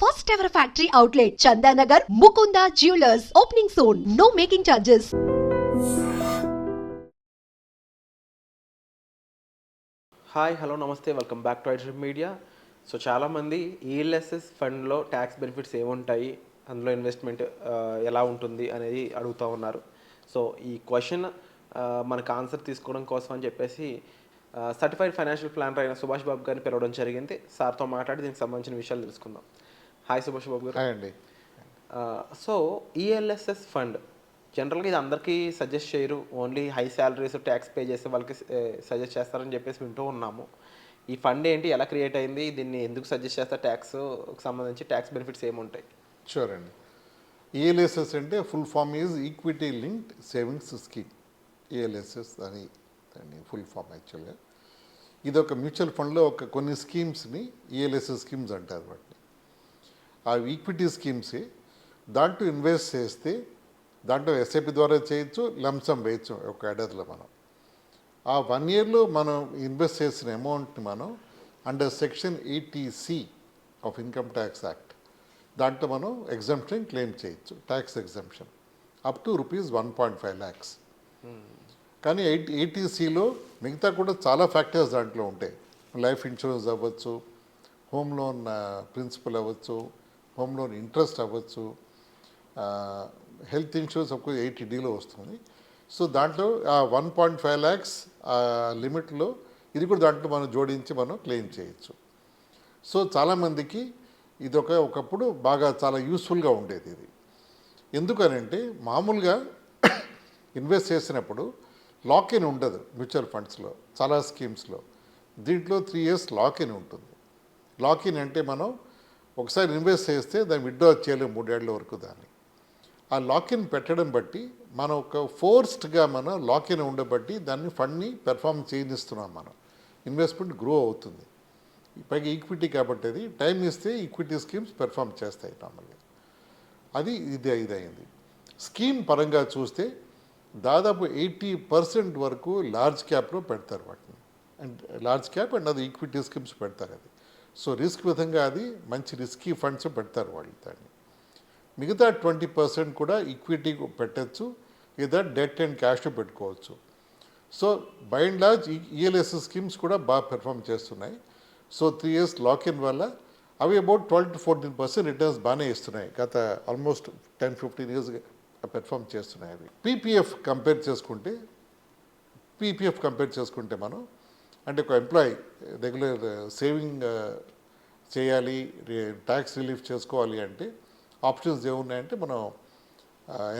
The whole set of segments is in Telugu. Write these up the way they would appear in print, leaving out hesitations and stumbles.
First ever factory outlet, Chandanagar, Mukunda Jewelers, opening soon. No making charges. Hi hello namaste welcome back to iDream media. So చాలామంది ఈఎల్ఎస్ఎస్ ఫండ్లో ట్యాక్స్ బెనిఫిట్స్ ఏముంటాయి, అందులో ఇన్వెస్ట్మెంట్ ఎలా ఉంటుంది అనేది అడుగుతూ ఉన్నారు. సో ఈ క్వశ్చన్ మనకు ఆన్సర్ తీసుకోవడం కోసం అని చెప్పేసి సర్టిఫైడ్ ఫైనాన్షియల్ ప్లానర్ అయిన సుభాష్ బాబు గారిని పిలవడం జరిగింది. సార్తో మాట్లాడి దీనికి సంబంధించిన విషయాలు తెలుసుకుందాం. హాయ్ సుభాష్ బాబు గారు. హాయ్ అండి. సో ఈఎల్ఎస్ఎస్ ఫండ్ జనరల్గా ఇది అందరికీ సజెస్ట్ చేయరు, only high salaries tax pay చేసే వాళ్ళకి సజెస్ట్ చేస్తారని చెప్పేసి వింటూ ఉన్నాము. ఈ ఫండ్ ఏంటి, ఎలా క్రియేట్ అయింది, దీన్ని ఎందుకు సజెస్ట్ చేస్తారు, ట్యాక్స్కి సంబంధించి ట్యాక్స్ బెనిఫిట్స్ ఏముంటాయి? షూర్ అండి. ఈఎల్ఎస్ఎస్ అంటే full form is equity linked savings scheme. ELSS అని దాన్ని ఫుల్ ఫామ్. యాక్చువల్గా ఇది ఒక మ్యూచువల్ ఫండ్లో కొన్ని స్కీమ్స్ని ఈఎల్ఎస్ఎస్ స్కీమ్స్ అంటారు. వాటిని ఆ ఈక్విటీ స్కీమ్స్ దాంట్లో ఇన్వెస్ట్ చేస్తే దాంట్లో ఎస్ఐపి ద్వారా చేయొచ్చు, లంసమ్ వేయచ్చు ఒక ఏడాదిలో. మనం ఆ 1 yearలో మనం ఇన్వెస్ట్ చేసిన అమౌంట్ని మనం under section 80C of income tax act దాంట్లో మనం ఎగ్జంప్షన్ క్లెయిమ్ చేయొచ్చు, tax exemption up to ₹1.5 lakhs. కానీ 80Cలో మిగతా కూడా చాలా ఫ్యాక్టర్స్ దాంట్లో ఉంటాయి. లైఫ్ ఇన్సూరెన్స్ అవ్వచ్చు, హోమ్ లోన్ ప్రిన్సిపల్ అవ్వచ్చు, హోమ్ లోన్ ఇంట్రెస్ట్ అవ్వచ్చు, హెల్త్ ఇన్సూరెన్స్ ఒక 80Dలో వస్తుంది. సో దాంట్లో ఆ 1.5 lakhs లిమిట్లో ఇది కూడా దాంట్లో మనం జోడించి మనం క్లెయిమ్ చేయొచ్చు. సో చాలామందికి ఇది ఒకప్పుడు బాగా చాలా యూస్ఫుల్గా ఉండేది. ఇది ఎందుకనంటే మామూలుగా ఇన్వెస్ట్ చేసినప్పుడు లాక్ ఇన్ ఉండదు మ్యూచువల్ ఫండ్స్లో, చాలా స్కీమ్స్లో. దీంట్లో 3 years లాక్ ఇన్ ఉంటుంది. లాక్ ఇన్ అంటే మనం ఒకసారి ఇన్వెస్ట్ చేస్తే దాన్ని విత్డ్రా చేయలేము 3 ఏళ్ల వరకు. దాన్ని ఆ లాక్-ఇన్ పెట్టడం బట్టి మనం ఒక ఫోర్స్డ్గా మనం లాక్-ఇన్ ఉండబట్టి దాన్ని ఫండ్ని పెర్ఫామ్ చేయనిస్తున్నాం. మనం ఇన్వెస్ట్మెంట్ గ్రో అవుతుంది. పైగా ఈక్విటీ కాబట్టి అది టైం ఇస్తే ఈక్విటీ స్కీమ్స్ పెర్ఫామ్ చేస్తాయి నార్మల్గా. అది ఇదైంది. స్కీమ్ పరంగా చూస్తే దాదాపు 80% వరకు లార్జ్ క్యాప్లో పెడతారు వాటిని. అండ్ లార్జ్ క్యాప్ అండ్ అది ఈక్విటీ స్కీమ్స్ పెడతారు. అది సో రిస్క్ విధంగా అది మంచి రిస్కీ ఫండ్స్ పెడతారు వాళ్ళు. దాన్ని మిగతా 20% కూడా ఈక్విటీ పెట్టచ్చు, లేదా డెట్ అండ్ క్యాష్ పెట్టుకోవచ్చు. So by and large ELSS schemes కూడా బాగా పెర్ఫామ్ చేస్తున్నాయి. సో 3 years లాక్-ఇన్ వల్ల అవి అబౌట్ 12 to 14% రిటర్న్స్ బాగానే ఇస్తున్నాయి. గత ఆల్మోస్ట్ 10-15 years పెర్ఫామ్ చేస్తున్నాయి అవి. పీపీఎఫ్ కంపేర్ చేసుకుంటే మనం అంటే ఒక ఎంప్లాయీ రెగ్యులర్ సేవింగ్ చేయాలి, ట్యాక్స్ రిలీఫ్ చేసుకోవాలి అంటే ఆప్షన్స్ ఏమున్నాయంటే మనం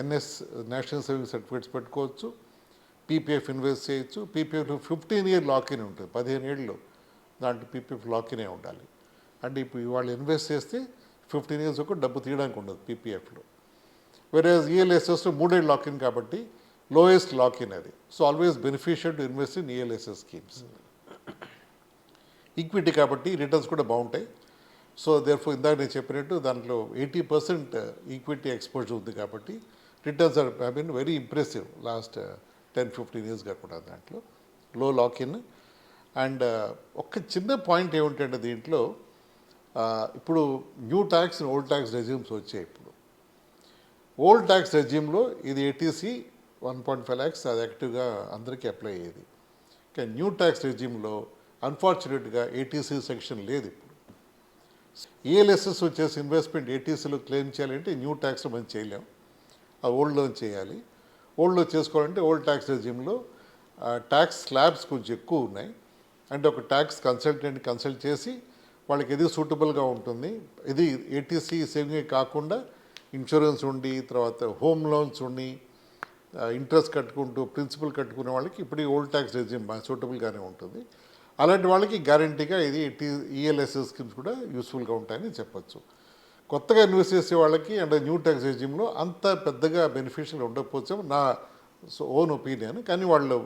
ఎన్ఎస్ నేషనల్ సేవింగ్ సర్టిఫికేట్స్ పెట్టుకోవచ్చు, పీపీఎఫ్ ఇన్వెస్ట్ చేయొచ్చు. పీపీఎఫ్ 15 year లాక్-ఇన్ ఉంటుంది, 15 ఏళ్ళు దాంట్లో పీపీఎఫ్ లాక్-ఇనే ఉండాలి. అంటే ఇప్పుడు వాళ్ళు ఇన్వెస్ట్ చేస్తే 15 years ఒక డబ్బు తీయడానికి ఉండదు పీపీఎఫ్లో. వేరేజ్ ఈఎల్ఎస్ఎస్లో 3 ఏళ్ళు లాక్-ఇన్ కాబట్టి లోయెస్ట్ లాక్-ఇన్ అది. So always beneficial to invest in ELSS schemes. Equity కాబట్టి రిటర్న్స్ కూడా బాగుంటాయి. సో దేర్ఫోర్ ఇందాక నేను చెప్పినట్టు దాంట్లో 80% ఈక్విటీ ఎక్స్పోజర్ ఉంది కాబట్టి returns have been very impressive last 10-15 yearsగా కూడా. దాంట్లో లో లాక్-ఇన్. అండ్ ఒక చిన్న పాయింట్ ఏమిటంటే దీంట్లో ఇప్పుడు new tax old tax resumes వచ్చాయి. ఇప్పుడు ఓల్డ్ ట్యాక్స్ రెజ్యూమ్లో ఇది 80C 1.5 lakhs అది యాక్టివ్గా అందరికీ అప్లై అయ్యేది. కానీ న్యూ ట్యాక్స్ రెజ్యూమ్లో అన్ఫార్చునేట్గా 80C సెక్షన్ లేదు. ఇప్పుడు ఈఎల్ఎస్ఎస్ వచ్చేసి ఇన్వెస్ట్మెంట్ 80Cలో క్లెయిమ్ చేయాలంటే న్యూ ట్యాక్స్లో మనం చేయలేం, ఆ ఓల్డ్లో చేయాలి. ఓల్డ్లో చేసుకోవాలంటే ఓల్డ్ ట్యాక్స్ రెజ్యూమ్లో ట్యాక్స్ స్లాబ్స్ కొంచెం ఎక్కువ ఉన్నాయి. అంటే ఒక ట్యాక్స్ కన్సల్టెంట్ కన్సల్ట్ చేసి వాళ్ళకి ఏది సూటబుల్గా ఉంటుంది, ఇది 80C సేవింగ్ కాకుండా ఇన్సూరెన్స్ ఉండి, తర్వాత హోమ్ లోన్స్ ఉండి, ఇంట్రెస్ట్ కట్టుకుంటూ ప్రిన్సిపల్ కట్టుకునే వాళ్ళకి ఇప్పుడు ఈ ఓల్డ్ ట్యాక్స్ రెజ్యూమ్ సూటబుల్గానే ఉంటుంది. అలాంటి వాళ్ళకి గ్యారంటీగా ఇది ఈఎల్ఎస్ఎస్ స్కీమ్స్ కూడా యూస్ఫుల్గా ఉంటాయని చెప్పచ్చు. కొత్తగా ఇన్వెస్ట్ చేసే వాళ్ళకి అంటే న్యూ ట్యాక్స్ రెజ్యూమ్లో అంత పెద్దగా బెనిఫిషియల్ ఉండకపోవచ్చు నా ఓన్ ఒపీనియన్. కానీ వాళ్ళు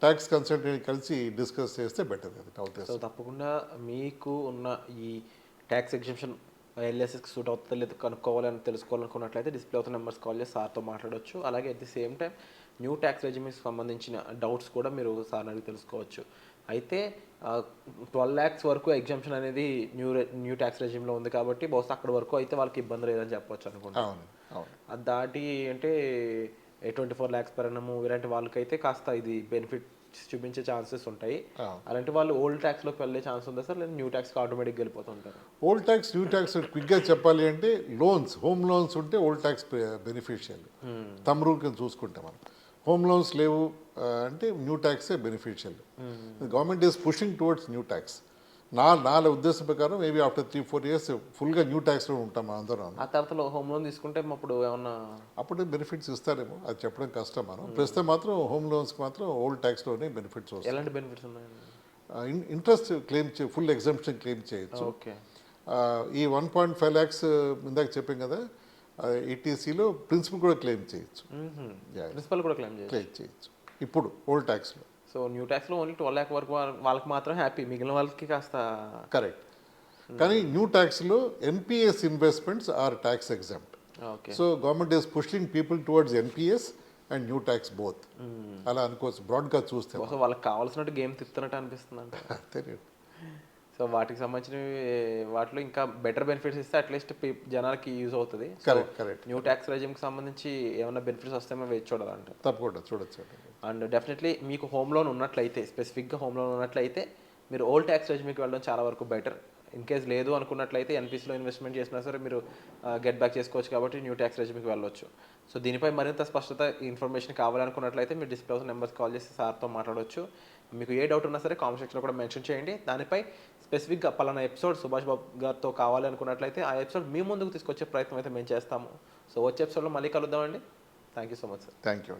ట్యాక్స్ కన్సల్టెంట్ కలిసి డిస్కస్ చేస్తే బెటర్. అది నా ఉద్దేశం. సో తప్పకుండా మీకు ఉన్న ఈ ట్యాక్స్ ఎగ్జంప్షన్ ఎల్ఎస్ఎస్కి సూట్ అవుతుందో లేదో కనుక్కోవాలని తెలుసుకోవాలనుకున్నట్లయితే డిస్ప్లే అవుతున్న నెంబర్స్ కాల్ చేసి సార్తో మాట్లాడవచ్చు. అలాగే at the same time new tax రెజ్యూమ్కి సంబంధించిన డౌట్స్ కూడా మీరు సార్ని అడిగి తెలుసుకోవచ్చు. అయితే 12 lakhs వరకు ఎగ్జామ్షన్ అనేది న్యూ ట్యాక్స్ రెజ్యూమ్లో ఉంది కాబట్టి బహుశా అక్కడ వరకు అయితే వాళ్ళకి ఇబ్బంది లేదని చెప్పొచ్చు అనుకుంటా. అవును అవును అది దాటి అంటే 24 lakhs per annum ఇలాంటి వాళ్ళకైతే కాస్త ఇది బెనిఫిట్స్ చూపించే ఛాన్సెస్ ఉంటాయి. అవును. అలాంటి వాళ్ళు ఓల్డ్ ట్యాక్స్లోకి వెళ్ళే ఛాన్స్ ఉందా సార్, లేదా న్యూ ట్యాక్స్కి ఆటోమేటిక్గా వెళ్ళిపోతుంటారు? ఓల్డ్ ట్యాక్స్ న్యూ ట్యాక్స్ క్విక్గా చెప్పాలి అంటే లోన్స్, హోమ్ లోన్స్ ఉంటే ఓల్డ్ ట్యాక్స్ బెనిఫిషియల్. తమ్ రూల్ కింద చూసుకుంటే మనం హోమ్ లోన్స్ లేవు అంటే న్యూ ట్యాక్సే beneficial. Government is pushing towards new tax. నా ఉద్దేశం ప్రకారం మేబీ ఆఫ్టర్ 3-4 years ఫుల్గా న్యూ ట్యాక్స్లో ఉంటాం అందరం. ఆ తర్వాత హోమ్ లోన్ తీసుకుంటే అప్పుడు ఏమన్నా అప్పుడే బెనిఫిట్స్ ఇస్తారేమో, అది చెప్పడం కష్టం. మనం ప్రస్తుతం మాత్రం హోమ్ లోన్స్కి మాత్రం ఓల్డ్ ట్యాక్స్లోనే బెనిఫిట్స్ వస్తాయి. ఎలాంటి బెనిఫిట్స్ ఉన్నాయండి? Interest claim full exemption claim చేయొచ్చు. ఓకే. ఈ 1.5 lakhs ఇందాక చెప్పాం కదా, ఈటీసీలో ప్రిన్సిపల్ కూడా క్లెయిమ్ చేయొచ్చు. ప్రిన్సిపల్ కూడా క్లెయిమ్ చేయొచ్చు ఇప్పుడు ఓల్డ్ ట్యాక్స్లో. సో న్యూ ట్యాక్స్లో ఓన్లీ 12 lakh వరకు వాళ్ళకి మాత్రం హ్యాపీ, మిగిలిన వాళ్ళకి కాస్త కరెక్ట్. కానీ న్యూ ట్యాక్స్లో NPS investments are tax exempt. Okay. So government is pushing people towards NPS and new tax both. అలా అనుకోవచ్చు బ్రాడ్గా చూస్తే. సో వాళ్ళకి కావాల్సినట్టు గేమ్ తిప్పుతున్నట్టు అనిపిస్తుంది అంటే. తెలియదు. సో వాటికి సంబంధించినవి వాటిలో ఇంకా బెటర్ బెనిఫిట్స్ ఇస్తే అట్లీస్ట్ జనాలకి యూజ్ అవుతుంది. కరెక్ట్. న్యూ ట్యాక్స్ రెజ్యూమ్కి సంబంధించి ఏమైనా బెనిఫిట్స్ వస్తాయో వేచి చూడాలంటే తప్పకుండా చూడొచ్చు. అండ్ డెఫినెట్లీ మీకు హోమ్ లోన్ ఉన్నట్లయితే, స్పెసిఫిక్గా హోమ్ లోన్ ఉన్నట్లయితే మీరు ఓల్డ్ ట్యాక్స్ రెజ్యూమ్కి వెళ్ళడం చాలా వరకు బెటర్. ఇన్ కేస్ లేదు అనుకున్నట్లయితే ఎన్పిసిలో ఇన్వెస్ట్మెంట్ చేసినా సరే మీరు గెట్ బ్యాక్ చేసుకోవచ్చు కాబట్టి న్యూ ట్యాక్స్ రెజ్యూమ్కి వెళ్ళొచ్చు. సో దీనిపై మరింత స్పష్టత ఇన్ఫర్మేషన్ కావాలనుకున్నట్లయితే మీరు డిస్ప్లే అవుతున్న నెంబర్స్ కాల్ చేసి సార్తో మాట్లాడవచ్చు. మీకు ఏ డౌట్ ఉన్నా సరే కామెంట్ సెక్షన్లో కూడా మెన్షన్ చేయండి. దానిపై స్పెసిఫిక్గా పలానా ఎపిసోడ్ సుభాష్ బాబు గారితో కావాలి అనుకున్నట్లయితే ఆ ఎపిసోడ్ మీ ముందుకు తీసుకొచ్చే ప్రయత్నం అయితే మేము చేస్తాము. సో వచ్చే ఎపిసోడ్లో మళ్ళీ కలుద్దామండి. Thank you so much sir. Thank you.